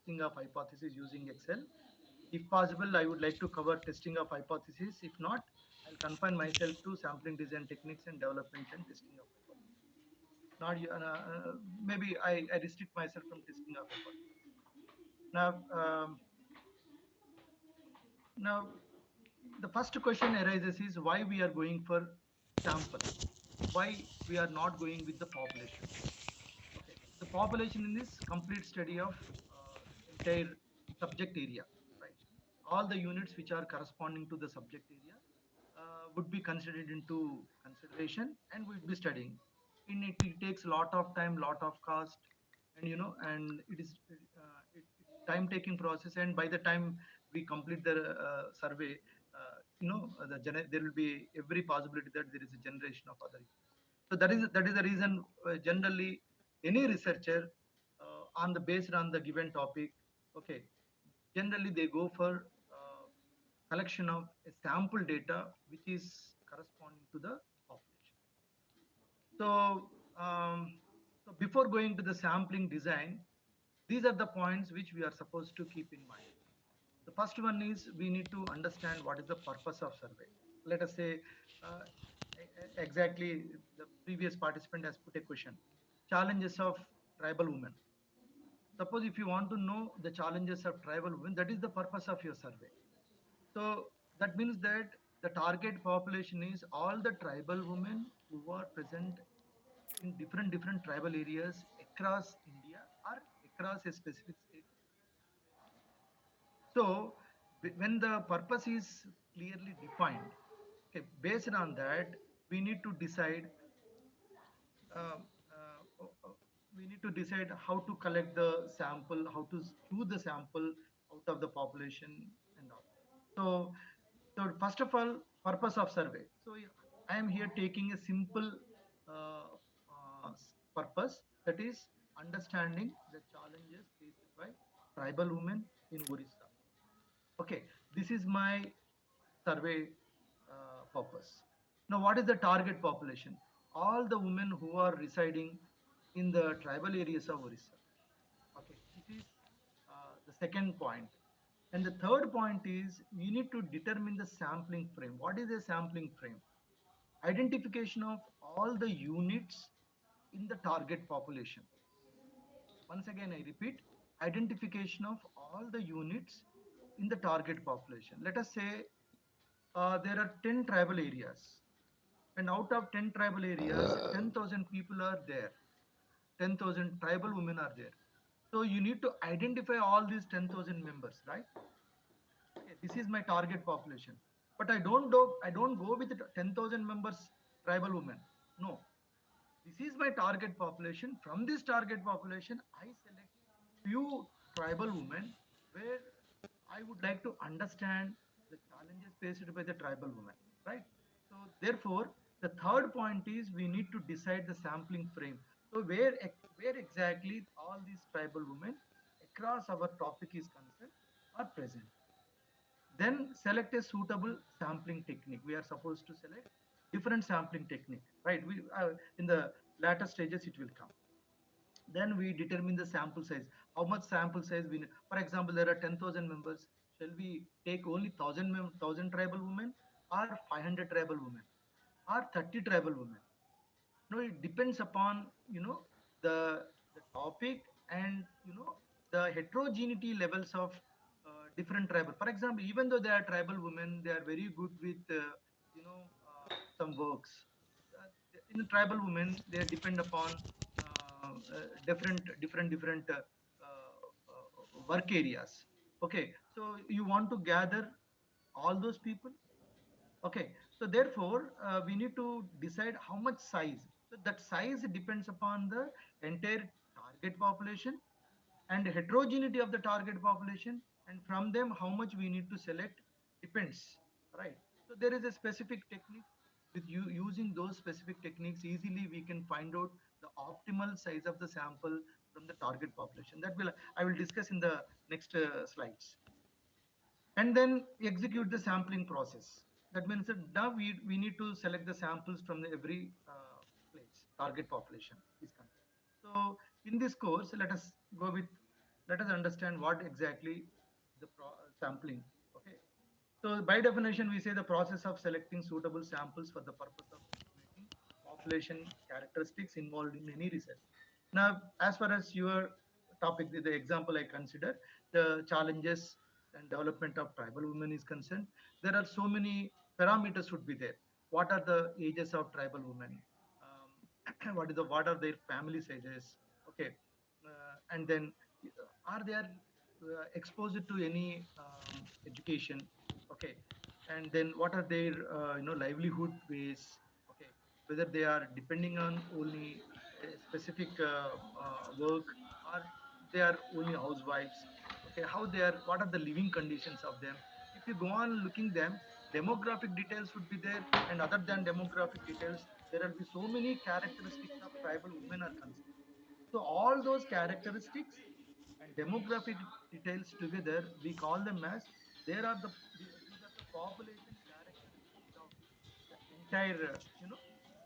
testing of hypothesis using Excel. If possible, I would like to cover testing of hypothesis. If not, I'll confine myself to sampling design techniques and development and testing of hypothesis. Not maybe I restrict myself from testing of hypothesis. Now, now the first question arises is why we are going for sample, why we are not going with the population. Okay, the population in this complete study of entire subject area, right? All the units which are corresponding to the subject area would be considered into consideration, and we'd be studying. In it, it takes a lot of time, lot of cost, and and it's time-taking process. And by the time we complete the survey, there will be every possibility that there is a generation of other issues. So that is the reason generally any researcher on the based on the given topic, okay, generally they go for collection of a sample data which is corresponding to the population. So, so before going to the sampling design, these are the points which we are supposed to keep in mind. The first one is we need to understand what is the purpose of survey. Let us say exactly the previous participant has put a question. Challenges of tribal women. Suppose if you want to know the challenges of tribal women, that is the purpose of your survey. So that means that the target population is all the tribal women who are present in different tribal areas across India or across a specific state. So when the purpose is clearly defined, okay, based on that, we need to decide uh, we need to decide how to collect the sample, how to choose the sample out of the population and all. So, so first of all, purpose of survey. So I am here taking a simple purpose, that is understanding the challenges faced by tribal women in Orissa. Okay, this is my survey purpose. Now, what is the target population? All the women who are residing in the tribal areas of Orissa. Okay, this is the second point. And the third point is we need to determine the sampling frame. What is a sampling frame? Identification of all the units in the target population. Once again, I repeat, identification of all the units in the target population. Let us say there are 10 tribal areas, and out of 10 tribal areas, 10,000 people are there. 10,000 tribal women are there. So you need to identify all these 10,000 members, right? Okay, this is my target population. But I don't go with 10,000 members tribal women. No, this is my target population. From this target population, I select few tribal women where I would like to understand the challenges faced by the tribal women, right? So therefore, the third point is we need to decide the sampling frame. So where exactly all these tribal women across our topic is concerned are present. Then select a suitable sampling technique. We are supposed to select different sampling technique, right? We in the latter stages it will come. Then we determine the sample size. How much sample size we need? For example, there are 10,000 members. Shall we take only 1,000 tribal women, or 500 tribal women, or 30 tribal women? No, it depends upon the the topic, and the heterogeneity levels of different tribal. For example, even though they are tribal women, they are very good with some works. In the tribal women, they depend upon different work areas. Okay, so you want to gather all those people. Okay, so therefore we need to decide how much size. So that size depends upon the entire target population and heterogeneity of the target population, and from them how much we need to select depends, right? So there is a specific technique. With you using those specific techniques, easily we can find out the optimal size of the sample from the target population. That will I will discuss in the next slides. And then execute the sampling process. That means that now we need to select the samples from the every place target population is concerned. So in this course, let us go with let us understand what exactly the sampling. Okay, so by definition, we say the process of selecting suitable samples for the purpose of estimating population characteristics involved in any research. Now, as far as your topic, the example I consider, the challenges and development of tribal women is concerned, there are so many parameters should be there. What are the ages of tribal women? What are their family sizes? Okay, and then are they exposed to any education? Okay, and then what are their livelihood ways? Okay, whether they are depending on only a specific work, or they are only housewives. Okay, how they are, what are the living conditions of them? If you go on looking them, demographic details would be there, and other than demographic details, there will be so many characteristics of tribal women are concerned. So all those characteristics and demographic details together, we call them as, there are these are the population characteristics of the entire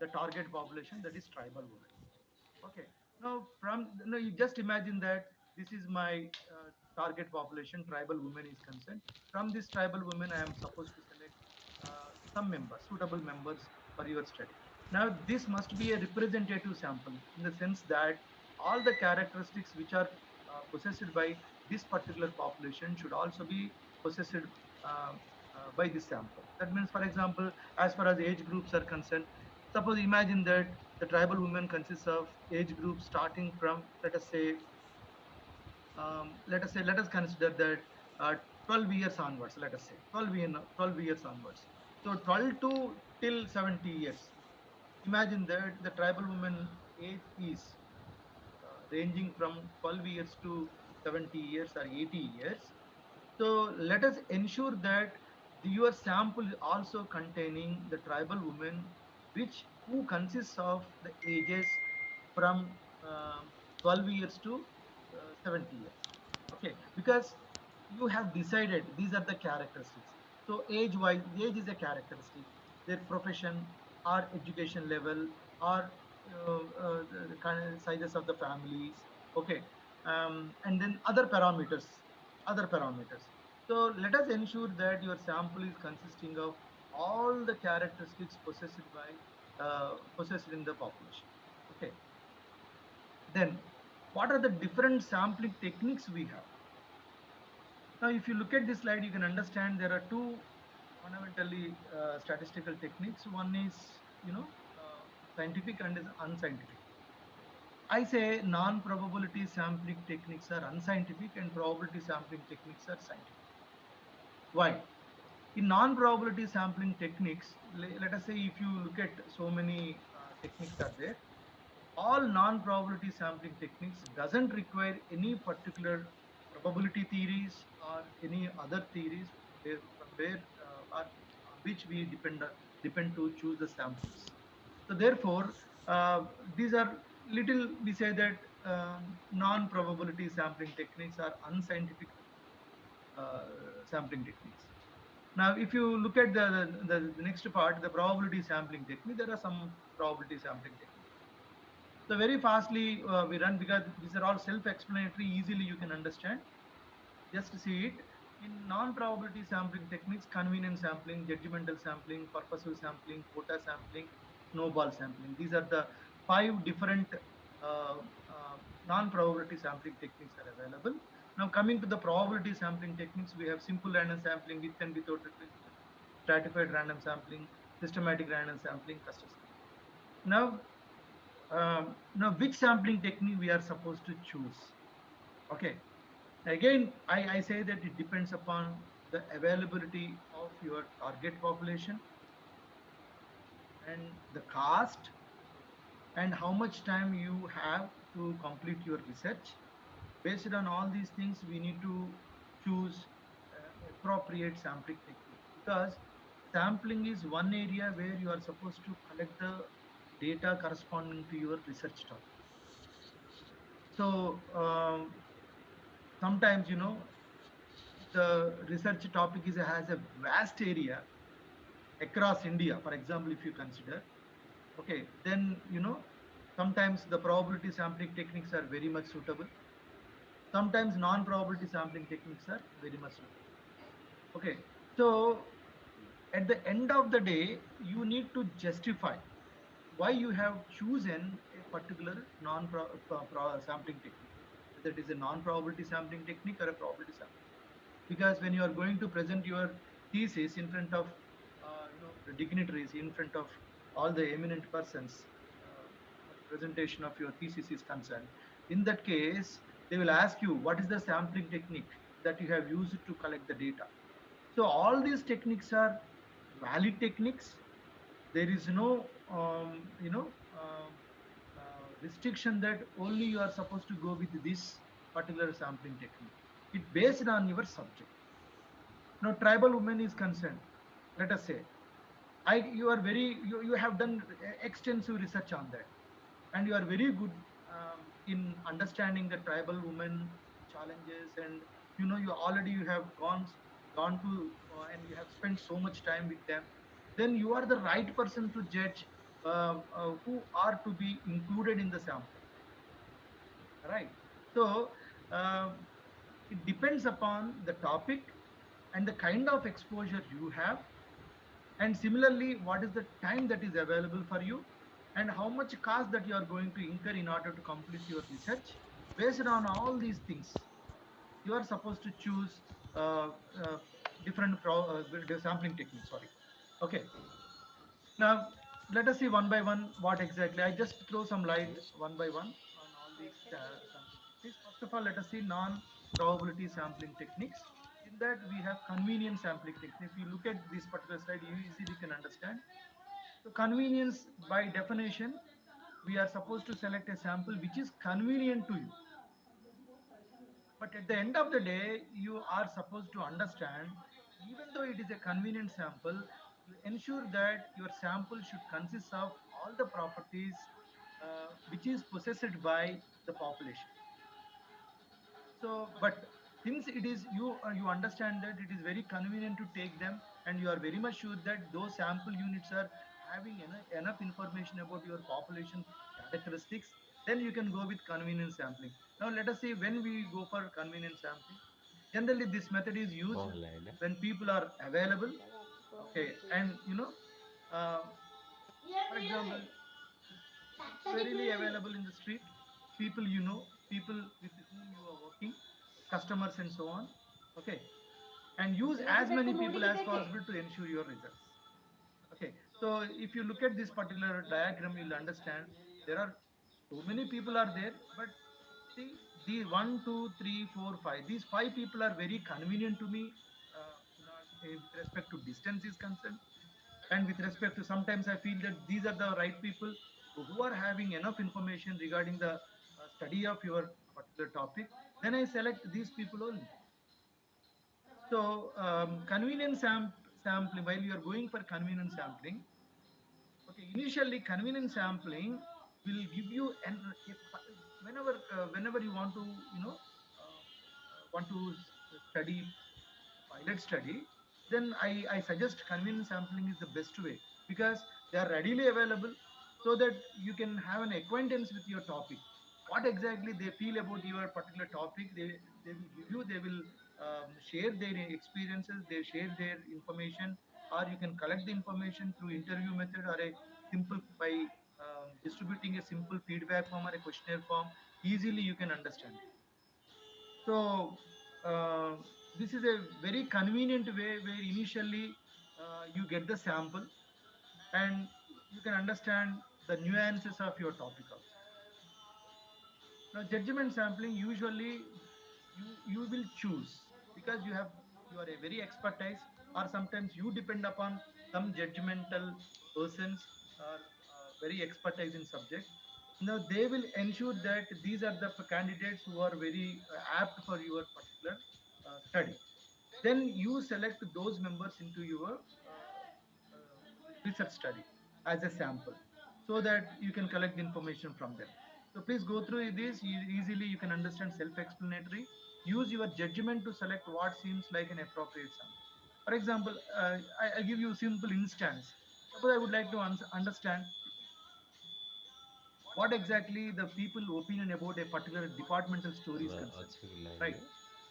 the target population, that is tribal women. Okay. Now, you just imagine that this is my target population, tribal women is concerned. From this tribal women, I am supposed to select some members, suitable members for your study. Now, this must be a representative sample in the sense that all the characteristics which are possessed by this particular population should also be possessed by this sample. That means, for example, as far as age groups are concerned, suppose imagine that the tribal women consists of age groups starting from, let us consider that 12 years onwards, let us say 12 years onwards. So 12 to till 70 years. Imagine that the tribal woman age is ranging from 12 years to 70 years or 80 years. So let us ensure that your sample is also containing the tribal women, which who consists of the ages from 12 years to 70 years. Okay, because you have decided these are the characteristics. So age is a characteristic. Their profession or education level or the kind of sizes of the families. Okay, and then other parameters. So let us ensure that your sample is consisting of all the characteristics possessed in the population. Okay. Then what are the different sampling techniques we have? Now, if you look at this slide, you can understand there are two fundamentally statistical techniques. One is, scientific and is unscientific. I say non-probability sampling techniques are unscientific and probability sampling techniques are scientific. Why? In non-probability sampling techniques, let us say if you look at so many techniques are there, all non-probability sampling techniques doesn't require any particular probability theories or any other theories from where or on which we depend to choose the samples. So therefore, these are little, we say that non-probability sampling techniques are unscientific uh, sampling techniques. Now, if you look at the next part, the probability sampling technique, there are some probability sampling techniques. So very fastly we run, because these are all self-explanatory, easily you can understand. Just see it. In non-probability sampling techniques, convenience sampling, judgmental sampling, purposive sampling, quota sampling, snowball sampling. These are the 5 different uh, non-probability sampling techniques are available. Now coming to the probability sampling techniques, we have simple random sampling with and without replacement, stratified random sampling, systematic random sampling, cluster sampling. Now which sampling technique we are supposed to choose? Okay, again I say that it depends upon the availability of your target population and the cost and how much time you have to complete your research. Based on all these things, we need to choose appropriate sampling technique, because sampling is one area where you are supposed to collect the data corresponding to your research topic. So sometimes, the research topic has a vast area across India. For example, if you consider, okay, then sometimes the probability sampling techniques are very much suitable. Sometimes non-probability sampling techniques are very much used. Okay, so at the end of the day, you need to justify why you have chosen a particular sampling technique, whether it is a non-probability sampling technique or a probability sampling. Because when you are going to present your thesis in front of the dignitaries, in front of all the eminent persons, the presentation of your thesis is concerned, in that case they will ask you what is the sampling technique that you have used to collect the data. So all these techniques are valid techniques. There is no restriction that only you are supposed to go with this particular sampling technique. It based on your subject. Now tribal women is concerned, let us say, you have done extensive research on that, and you are very good in understanding the tribal women challenges, and you have gone to and you have spent so much time with them. Then you are the right person to judge who are to be included in the sampling, right? So it depends upon the topic and the kind of exposure you have, and similarly what is the time that is available for you, and how much cost that you are going to incur in order to complete your research. Based on all these things, you are supposed to choose uh, uh, sampling techniques, sorry. Okay, now let us see one by one what exactly. I just throw some light one by one on all these sampling techniques. First of all, let us see non probability sampling techniques. In that we have convenience sampling technique. If you look at this particular slide, you easily can understand. So convenience, by definition, we are supposed to select a sample which is convenient to you. But at the end of the day, you are supposed to understand, even though it is a convenient sample, you ensure that your sample should consist of all the properties which is possessed by the population. So, but since it is you understand that it is very convenient to take them, and you are very much sure that those sample units are having enough information about your population characteristics, then you can go with convenience sampling. Now let us see when we go for convenience sampling. Generally this method is used when people are available. Okay, and uh, for example, readily available in the street, people, people with whom you are working, customers and so on. Okay, and use as many people as possible to ensure your results. Okay, so if you look at this particular diagram, you'll understand there are so many people are there, but see, the one, two, three, four, five. These five people are very convenient to me, with respect to distance is concerned, and with respect to, sometimes I feel that these are the right people who are having enough information regarding the study of your particular topic. Then I select these people only. So convenience sampling, while you are going for convenience sampling, okay, initially convenience sampling will give you an if, whenever you want to want to study pilot study, then I suggest convenience sampling is the best way, because they are readily available, so that you can have an acquaintance with your topic. What exactly they feel about your particular topic, they will give you, they will share their experiences, they share their information, or you can collect the information through interview method, or a simple by distributing a simple feedback form or a questionnaire form. Easily you can understand it. So this is a very convenient way where initially you get the sample, and you can understand the nuances of your topic also. Now judgment sampling, usually you will choose, because you are a very expertise, or sometimes you depend upon some judgmental persons, or very expertise in subject. Now they will ensure that these are the candidates who are very apt for your particular study. Then you select those members into your research study as a sample, so that you can collect the information from them. So please go through this. Easily you can understand, self-explanatory. Use your judgment to select what seems like an appropriate sample. For example, I give you simple instance. Suppose I would like to understand what exactly the people opinion about a particular departmental story is concerned, अच्छी right? Line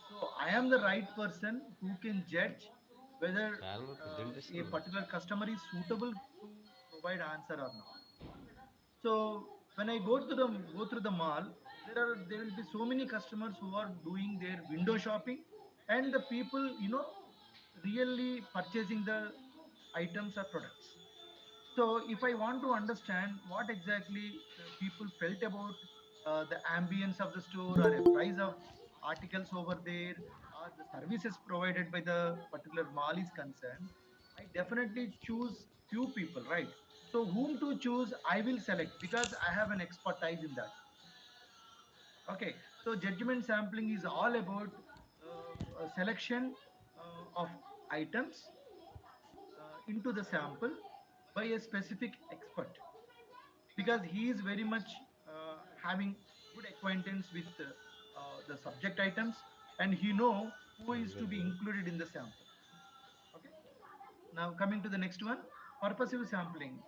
So I am the right person who can judge whether है a presentation particular customer is suitable to provide answer or not. So when I go through the mall, there will be so many customers who are doing their window shopping, and the people, really purchasing the items or products. So if I want to understand what exactly the people felt about the ambience of the store or a price of articles over there or the services provided by the particular mall is concerned, I definitely choose few people, right? So whom to choose, I will select because I have an expertise in that. Okay, so judgment sampling is all about a selection of items into the sample by a specific expert because he is very much having good acquaintance with the subject items, and he know who is to be included in the sample. Okay, now coming to the next one, purposive sampling.